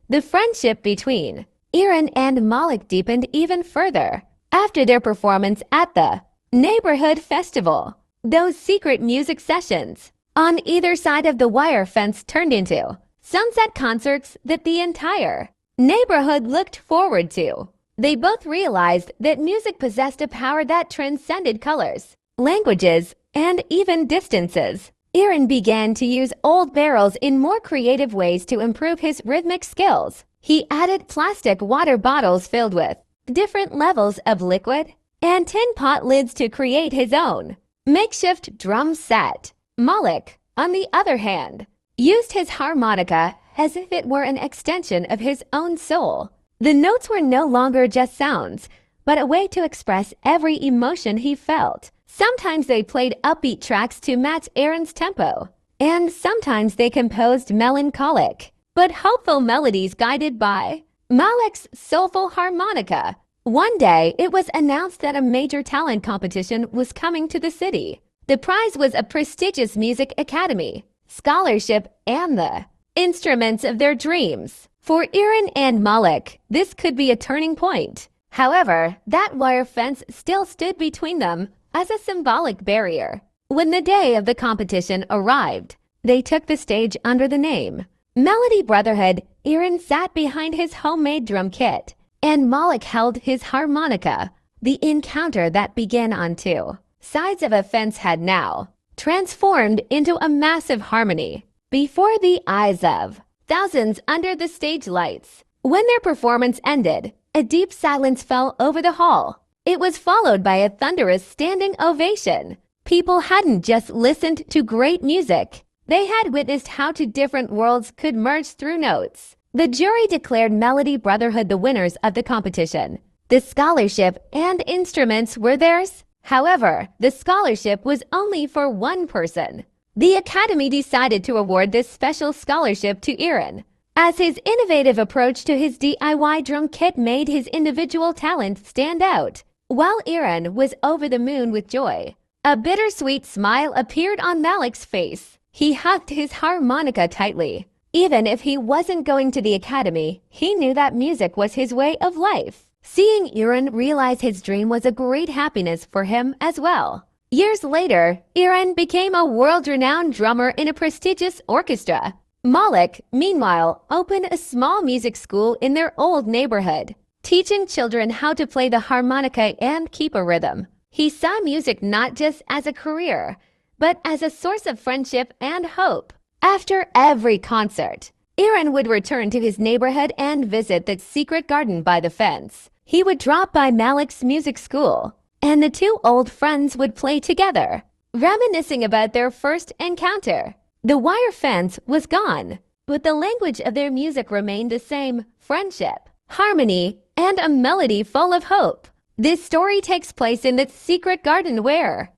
The friendship between Aaron and Malik deepened even further after their performance at the neighborhood festival. Those secret music sessions on either side of the wire fence turned into sunset concerts that the entire neighborhood looked forward to. They both realized that music possessed a power that transcended colors, languages, and even distances. Aaron began to use old barrels in more creative ways to improve his rhythmic skills. He added plastic water bottles filled with different levels of liquid and tin pot lids to create his own makeshift drum set. Malik, on the other hand, used his harmonica as if it were an extension of his own soul. The notes were no longer just sounds, but a way to express every emotion he felt. Sometimes they played upbeat tracks to match Aaron's tempo, and sometimes they composed melancholic but hopeful melodies guided by Malik's soulful harmonica. One day, it was announced that a major talent competition was coming to the city. The prize was a prestigious music academy, scholarship, and the instruments of their dreams. For Aaron and Malik, this could be a turning point. However, that wire fence still stood between them as a symbolic barrier. When the day of the competition arrived, they took the stage under the name Melody Brotherhood. Aaron sat behind his homemade drum kit, and Malik held his harmonica. The encounter that began on two sides of a fence had now transformed into a massive harmony before the eyes of thousands under the stage lights. When their performance ended, a deep silence fell over the hall. It was followed by a thunderous standing ovation. People hadn't just listened to great music. They had witnessed how two different worlds could merge through notes. The jury declared Melody Brotherhood the winners of the competition. The scholarship and instruments were theirs. However, the scholarship was only for one person. The Academy decided to award this special scholarship to Aaron, as his innovative approach to his DIY drum kit made his individual talent stand out. While Aaron was over the moon with joy, a bittersweet smile appeared on Malik's face. He hugged his harmonica tightly. Even if he wasn't going to the academy, he knew that music was his way of life. Seeing Aaron realize his dream was a great happiness for him as well. Years later, Aaron became a world-renowned drummer in a prestigious orchestra. Malik, meanwhile, opened a small music school in their old neighborhood, teaching children how to play the harmonica and keep a rhythm. He saw music not just as a career, but as a source of friendship and hope. After every concert, Aaron would return to his neighborhood and visit the secret garden by the fence. He would drop by Malik's music school, and the two old friends would play together, reminiscing about their first encounter. The wire fence was gone, but the language of their music remained the same: friendship, harmony, and a melody full of hope. This story takes place in the secret garden where